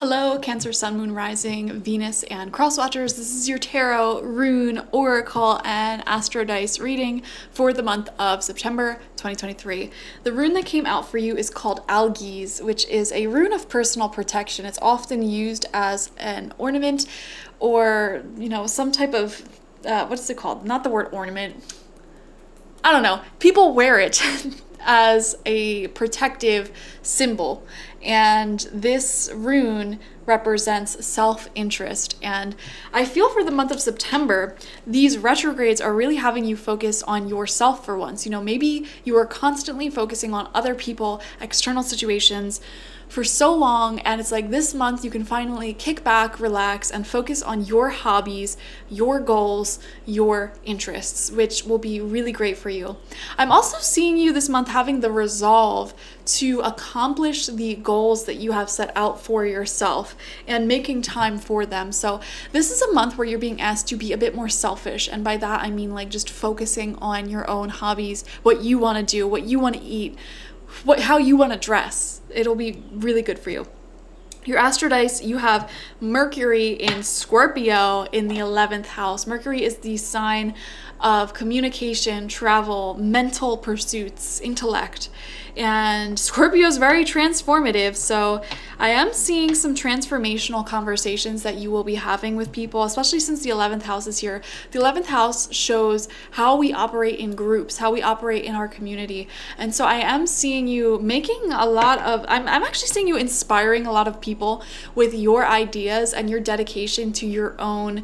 Hello, Cancer, Sun, Moon, Rising, Venus, and Cross Watchers. This is your Tarot, Rune, Oracle, and Astro Dice reading for the month of September 2023. The rune that came out for you is called Algiz, which is a rune of personal protection. It's often used as an ornament or, some type of, what is it called? Not the word ornament. I don't know. People wear it as a protective symbol. And this rune represents self-interest. And I feel for the month of September, these retrogrades are really having you focus on yourself for once. Maybe you are constantly focusing on other people, external situations for so long, and it's like this month you can finally kick back, relax, and focus on your hobbies, your goals, your interests, which will be really great for you. I'm also seeing you this month having the resolve to accomplish the goals that you have set out for yourself and making time for them. So this is a month where you're being asked to be a bit more selfish, and by that I mean like just focusing on your own hobbies, what you want to do, what you want to eat, how you want to dress. It'll be really good for you. Your Astro Dice, you have Mercury in Scorpio in the 11th house. Mercury is the sign of communication, travel, mental pursuits, intellect. And Scorpio is very transformative, so I am seeing some transformational conversations that you will be having with people, especially since the 11th house is here. The 11th house shows how we operate in groups, how we operate in our community. And so I am seeing you making a lot of, I'm actually seeing you inspiring a lot of people with your ideas and your dedication to your own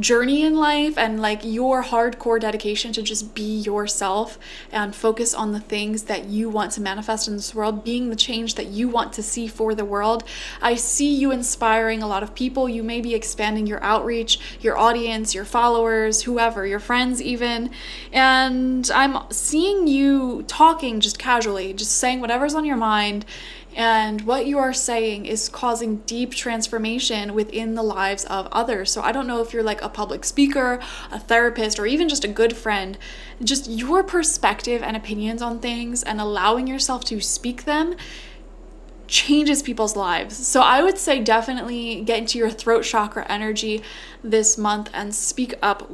journey in life, and like your hardcore dedication to just be yourself and focus on the things that you want to manifest in this world, being the change that you want to see for the world. I see you inspiring a lot of people. You may be expanding your outreach, your audience, your followers, whoever, your friends even. And I'm seeing you talking just casually, just saying whatever's on your mind. And what you are saying is causing deep transformation within the lives of others. So I don't know if you're like a public speaker, a therapist, or even just a good friend. Just your perspective and opinions on things and allowing yourself to speak them changes people's lives. So I would say definitely get into your throat chakra energy this month and speak up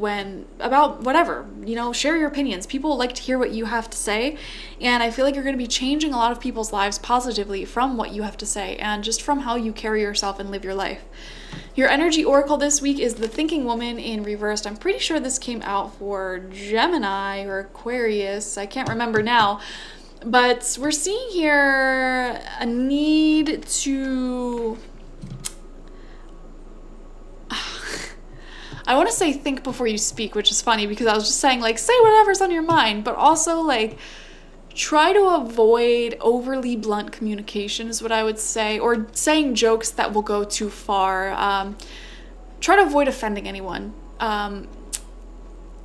about whatever, share your opinions. People like to hear what you have to say, and I feel like you're going to be changing a lot of people's lives positively from what you have to say and just from how you carry yourself and live your life. Your energy oracle this week is the Thinking Woman in reversed. I'm pretty sure this came out for Gemini or Aquarius. I can't remember now. But we're seeing here a need to, I want to say think before you speak, which is funny because I was just saying like say whatever's on your mind, but also like try to avoid overly blunt communication is what I would say, or saying jokes that will go too far. Try to avoid offending anyone.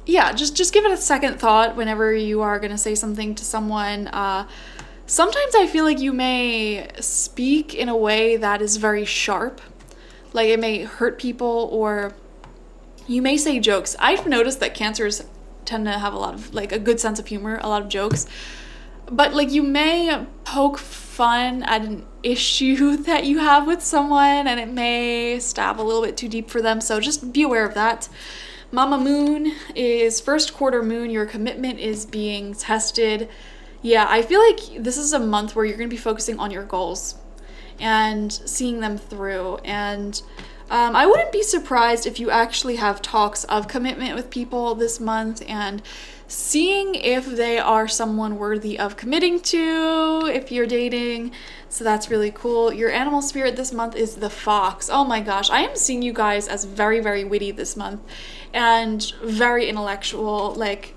Just give it a second thought whenever you are going to say something to someone. Sometimes I feel like you may speak in a way that is very sharp, like it may hurt people, or you may say jokes. I've noticed that Cancers tend to have a lot of like a good sense of humor, a lot of jokes, but like you may poke fun at an issue that you have with someone and it may stab a little bit too deep for them, so just be aware of that. Mama Moon is first quarter moon. Your commitment is being tested. Yeah, I feel like this is a month where you're going to be focusing on your goals and seeing them through. And I wouldn't be surprised if you actually have talks of commitment with people this month and seeing if they are someone worthy of committing to, if you're dating. So that's really cool. Your animal spirit this month is the fox. Oh my gosh, I am seeing you guys as very, very witty this month and very intellectual, like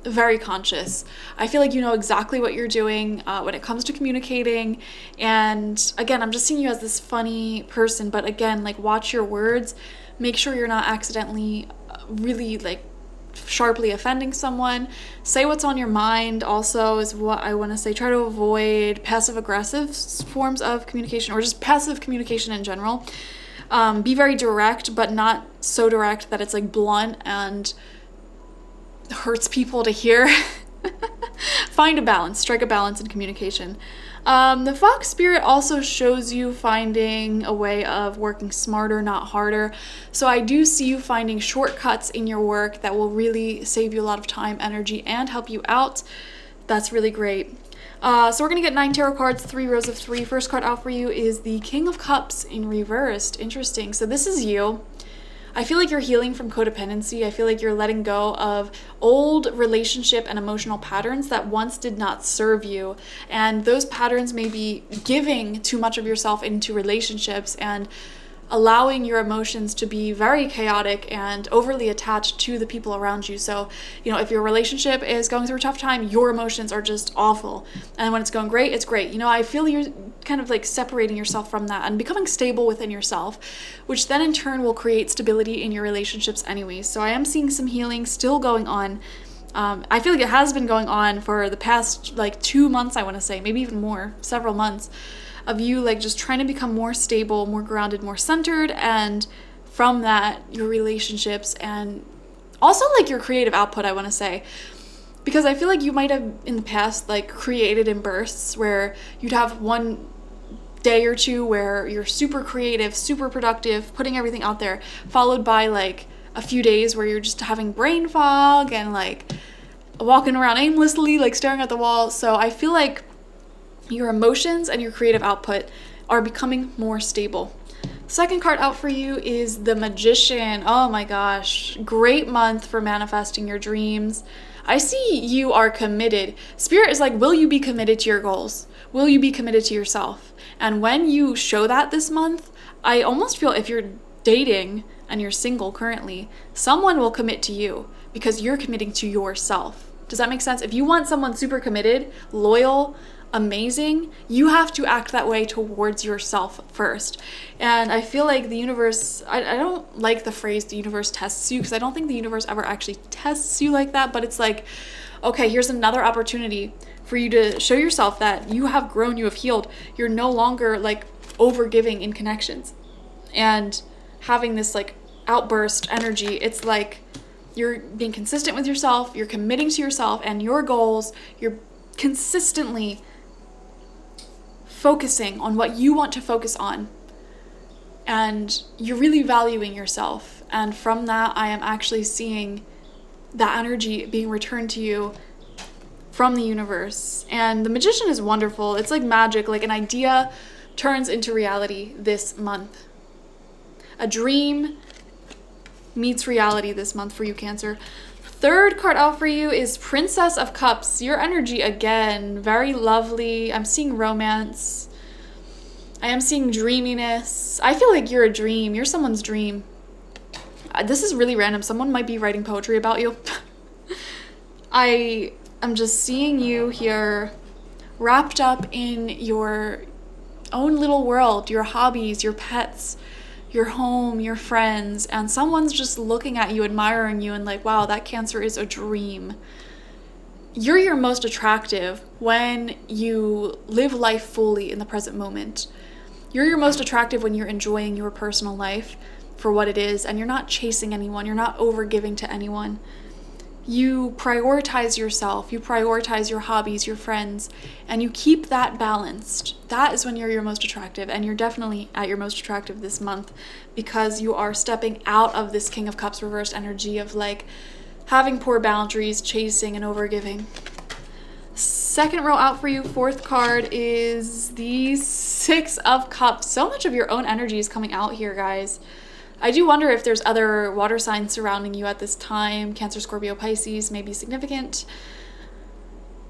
very conscious. I feel like you know exactly what you're doing when it comes to communicating. And again, I'm just seeing you as this funny person, but again, like watch your words. Make sure you're not accidentally really like sharply offending someone. Say what's on your mind also is what I want to say. Try to avoid passive aggressive forms of communication or just passive communication in general. Be very direct, but not so direct that it's like blunt and hurts people to hear. Find a balance, strike a balance in communication. The Fox Spirit also shows you finding a way of working smarter, not harder. So I do see you finding shortcuts in your work that will really save you a lot of time, energy, and help you out. That's really great. So we're going to get 9 tarot cards, 3 rows of 3. First card out for you is the King of Cups in reversed. Interesting. So this is you. I feel like you're healing from codependency. I feel like you're letting go of old relationship and emotional patterns that once did not serve you. And those patterns may be giving too much of yourself into relationships and allowing your emotions to be very chaotic and overly attached to the people around you. So, if your relationship is going through a tough time, your emotions are just awful. And when it's going great, it's great. I feel you're kind of like separating yourself from that and becoming stable within yourself, which then in turn will create stability in your relationships anyway. So I am seeing some healing still going on. I feel like it has been going on for the past 2 months, I want to say, maybe even more, several months, of you just trying to become more stable, more grounded, more centered, and from that, your relationships and also your creative output, I want to say. Because I feel like you might have in the past created in bursts where you'd have one day or two where you're super creative, super productive, putting everything out there, followed by a few days where you're just having brain fog and walking around aimlessly, staring at the wall. So I feel like your emotions and your creative output are becoming more stable. Second card out for you is the Magician. Oh my gosh, great month for manifesting your dreams. I see you are committed. Spirit is will you be committed to your goals? Will you be committed to yourself? And when you show that this month, I almost feel if you're dating and you're single currently, someone will commit to you because you're committing to yourself. Does that make sense? If you want someone super committed, loyal, amazing, you have to act that way towards yourself first. And I feel like the universe, I don't like the phrase the universe tests you, because I don't think the universe ever actually tests you like that, but it's okay, here's another opportunity for you to show yourself that you have grown, you have healed. You're no longer over giving in connections and having this outburst energy. It's you're being consistent with yourself, you're committing to yourself and your goals, you're consistently focusing on what you want to focus on, and you're really valuing yourself. And from that, I am actually seeing that energy being returned to you from the universe. And the Magician is wonderful. It's like magic, an idea turns into reality this month. A dream meets reality this month for you, Cancer. Third card out for you is Princess of Cups. Your energy, again, very lovely. I'm seeing romance. I am seeing dreaminess. I feel like you're a dream. You're someone's dream. This is really random. Someone might be writing poetry about you. I am just seeing you here wrapped up in your own little world, your hobbies, your pets, your home, your friends, and someone's just looking at you, admiring you, and wow, that Cancer is a dream. You're your most attractive when you live life fully in the present moment. You're your most attractive when you're enjoying your personal life for what it is, and you're not chasing anyone, you're not overgiving to anyone. You prioritize yourself, you prioritize your hobbies, your friends, and you keep that balanced. That is when you're your most attractive, and you're definitely at your most attractive this month because you are stepping out of this King of Cups reversed energy of having poor boundaries, chasing, and overgiving. Second row out for you, fourth card is the Six of Cups. So much of your own energy is coming out here, guys. I do wonder if there's other water signs surrounding you at this time. Cancer, Scorpio, Pisces may be significant.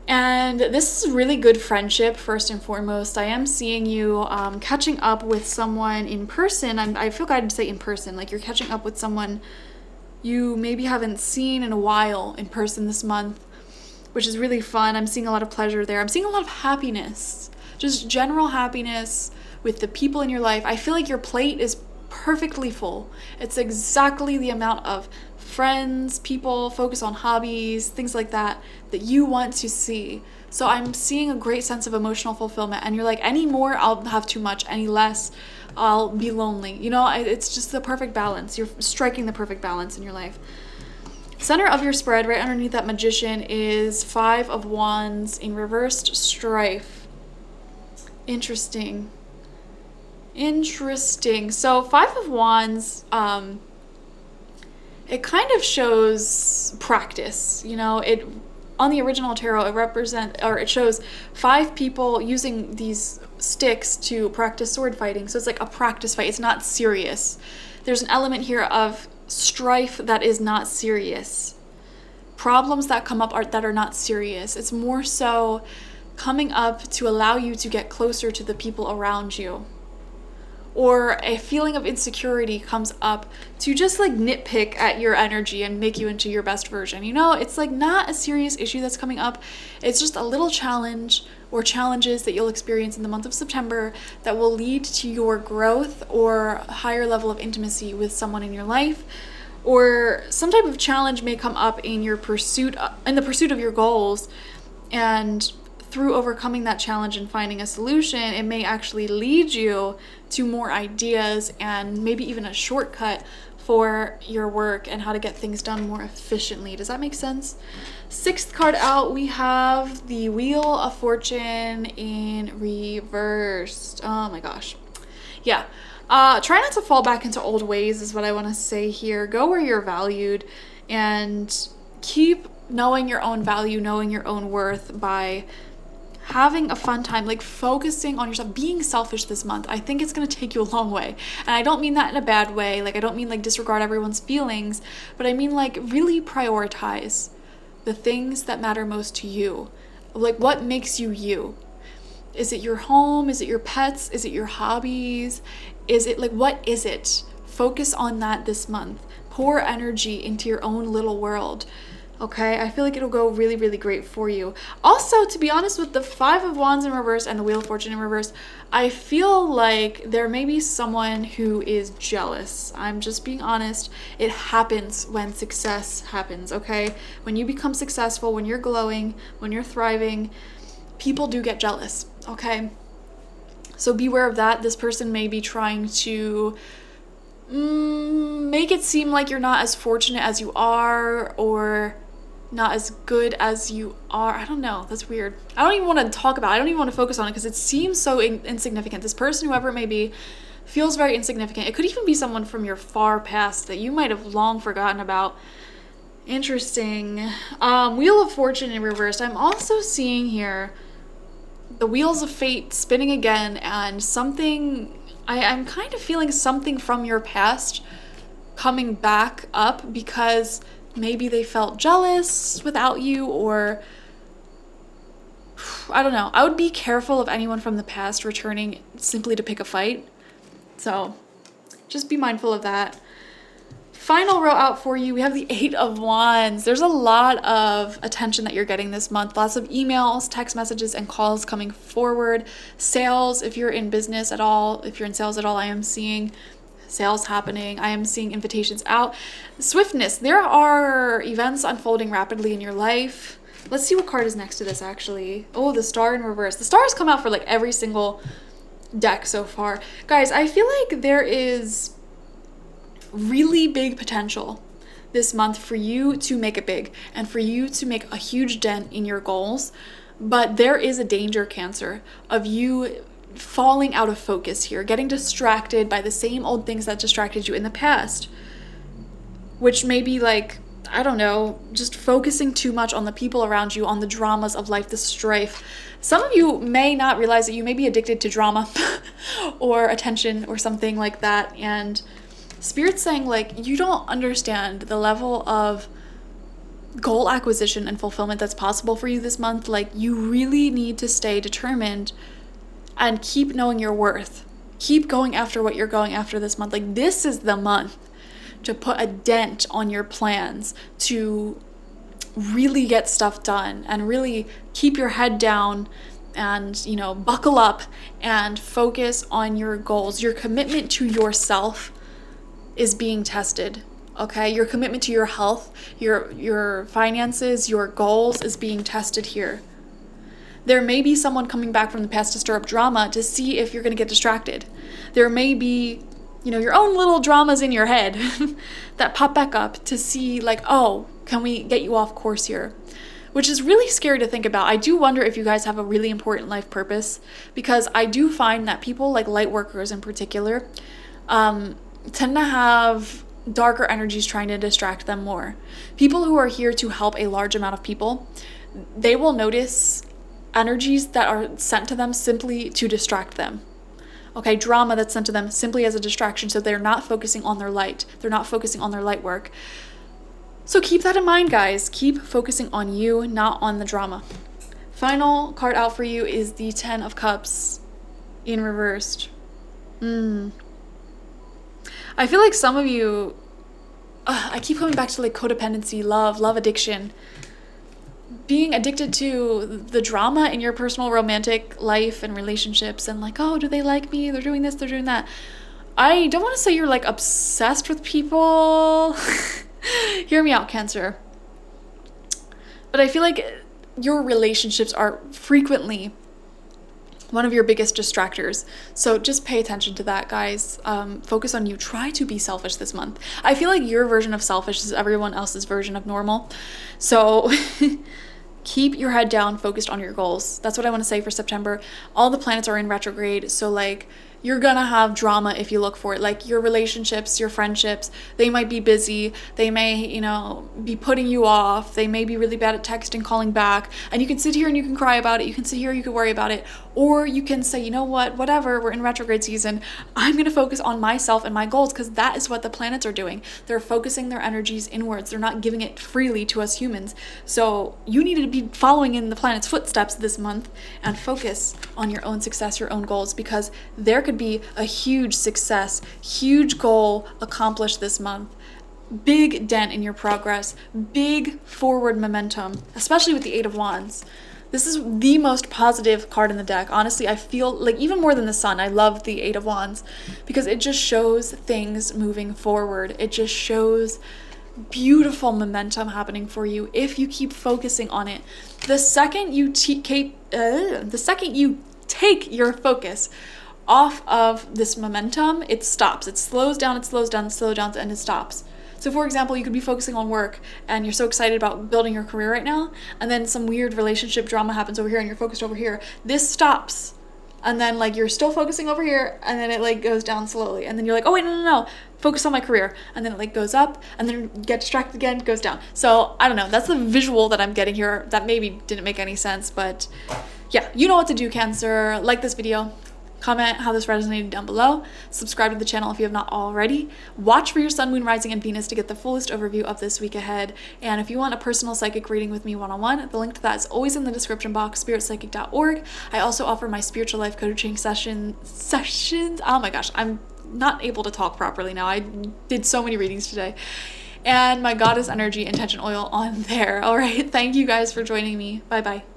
And this is really good friendship, first and foremost. I am seeing you catching up with someone in person. I feel guided to say in person. You're catching up with someone you maybe haven't seen in a while in person this month, which is really fun. I'm seeing a lot of pleasure there. I'm seeing a lot of happiness, just general happiness with the people in your life. I feel like your plate is perfectly full. It's exactly the amount of friends, people, focus on hobbies, things like that you want to see. So I'm seeing a great sense of emotional fulfillment, and you're any more, I'll have too much, any less, I'll be lonely. It's just the perfect balance. You're striking the perfect balance in your life. Center of your spread, right underneath that Magician, is Five of Wands in reversed strife. Interesting. Interesting. So 5 of Wands, it kind of shows practice. It on the original tarot, it shows 5 people using these sticks to practice sword fighting. So it's like a practice fight. It's not serious. There's an element here of strife that is not serious. Problems that come up that are not serious. It's more so coming up to allow you to get closer to the people around you. Or a feeling of insecurity comes up to just like nitpick at your energy and make you into your best version. It's like not a serious issue that's coming up. It's just a little challenge or challenges that you'll experience in the month of September that will lead to your growth or higher level of intimacy with someone in your life. Or some type of challenge may come up in the pursuit of your goals, and through overcoming that challenge and finding a solution, it may actually lead you to more ideas and maybe even a shortcut for your work and how to get things done more efficiently. Does that make sense? 6th card out, we have the Wheel of Fortune in reversed. Oh my gosh. Yeah. Try not to fall back into old ways is what I want to say here. Go where you're valued and keep knowing your own value, knowing your own worth by having a fun time, like focusing on yourself, being selfish this month. I think it's going to take you a long way. And I don't mean that in a bad way. Like, I don't mean like disregard everyone's feelings, but I mean like really prioritize the things that matter most to you. Like, what makes you you? Is it your home? Is it your pets? Is it your hobbies? Is it like, what is it? Focus on that this month. Pour energy into your own little world. Okay, I feel like it'll go really, really great for you. Also, to be honest, with the 5 of Wands in reverse and the Wheel of Fortune in reverse, I feel like there may be someone who is jealous. I'm just being honest. It happens when success happens, okay? When you become successful, when you're glowing, when you're thriving, people do get jealous, okay? So beware of that. This person may be trying to make it seem like you're not as fortunate as you are, or not as good as you are. I don't know. That's weird. I don't even want to talk about it. I don't even want to focus on it because it seems so insignificant. This person, whoever it may be, feels very insignificant. It could even be someone from your far past that you might have long forgotten about. Interesting. Wheel of Fortune in reverse. I'm also seeing here the wheels of fate spinning again, and something, I'm kind of feeling something from your past coming back up because maybe they felt jealous without you, or I don't know. I would be careful of anyone from the past returning simply to pick a fight. So just be mindful of that. Final row out for you, we have the 8 of Wands. There's a lot of attention that you're getting this month. Lots of emails, text messages, and calls coming forward. Sales, if you're in business at all, if you're in sales at all, I am seeing sales happening. I am seeing invitations out. Swiftness, there are events unfolding rapidly in your life. Let's see what card is next to this, actually. Oh, the Star in reverse. The Star has come out for like every single deck so far. Guys, I feel like there is really big potential this month for you to make it big and for you to make a huge dent in your goals. But there is a danger, Cancer, of you falling out of focus here, getting distracted by the same old things that distracted you in the past, which may be like, I don't know, just focusing too much on the people around you, on the dramas of life, the strife. Some of you may not realize that you may be addicted to drama or attention or something like that, and Spirit's saying like, you don't understand the level of goal acquisition and fulfillment that's possible for you this month. Like, you really need to stay determined and keep knowing your worth. Keep going after what you're going after this month. Like, this is the month to put a dent on your plans, to really get stuff done and really keep your head down and, you know, buckle up and focus on your goals. Your commitment to yourself is being tested. Okay, your commitment to your health, your finances, your goals is being tested here. There may be someone coming back from the past to stir up drama to see if you're going to get distracted. There may be, you know, your own little dramas in your head that pop back up to see like, oh, can we get you off course here? which is really scary to think about. I do wonder if you guys have a really important life purpose, because I do find that people like light workers in particular tend to have darker energies trying to distract them more. People who are here to help a large amount of people, they will notice energies that are sent to them simply to distract them. Okay, drama that's sent to them simply as a distraction, so they're not focusing on their light. They're not focusing on their light work. So keep that in mind, guys. Keep focusing on you, not on the drama. Final card out for you is the 10 of Cups in reversed. I feel like some of you, I keep coming back to like codependency, love addiction. Being addicted to the drama in your personal romantic life and relationships, and like, oh, do they like me? They're doing this, they're doing that. I don't want to say you're like obsessed with people. Hear me out, Cancer. But I feel like your relationships are frequently one of your biggest distractors. So just pay attention to that, guys. Focus on you. Try to be selfish this month. I feel like your version of selfish is everyone else's version of normal. So keep your head down, focused on your goals. That's what I want to say for September. All the planets are in retrograde. So like, you're gonna have drama if you look for it. Like your relationships, your friendships, they might be busy. They may, be putting you off. They may be really bad at texting, calling back. And you can sit here and you can cry about it. You can sit here, you can worry about it. Or you can say, you know what, whatever, we're in retrograde season. I'm gonna focus on myself and my goals, because that is what the planets are doing. They're focusing their energies inwards. They're not giving it freely to us humans. So you need to be following in the planet's footsteps this month and focus on your own success, your own goals, because there could be a huge success, huge goal accomplished this month, big dent in your progress, big forward momentum, especially with the 8 of Wands. This is the most positive card in the deck. Honestly, I feel like even more than the Sun, I love the 8 of Wands because it just shows things moving forward. It just shows beautiful momentum happening for you if you keep focusing on it. The second you take your focus off of this momentum, it stops. It slows down, and it stops. So for example, you could be focusing on work and you're so excited about building your career right now, and then some weird relationship drama happens over here and you're focused over here. This stops. And then like you're still focusing over here, and then it like goes down slowly. And then you're like, oh wait, no. Focus on my career. And then it like goes up, and then get distracted again, goes down. So I don't know. That's the visual that I'm getting here. That maybe didn't make any sense, but yeah, you know what to do, Cancer. Like this video. Comment how this resonated down below. Subscribe to the channel if you have not already. Watch for your Sun, Moon, Rising, and Venus to get the fullest overview of this week ahead. And if you want a personal psychic reading with me one-on-one, the link to that is always in the description box, spiritpsychic.org. I also offer my spiritual life coaching sessions. Oh my gosh, I'm not able to talk properly now. I did so many readings today. And my goddess energy intention oil on there. All right, thank you guys for joining me. Bye-bye.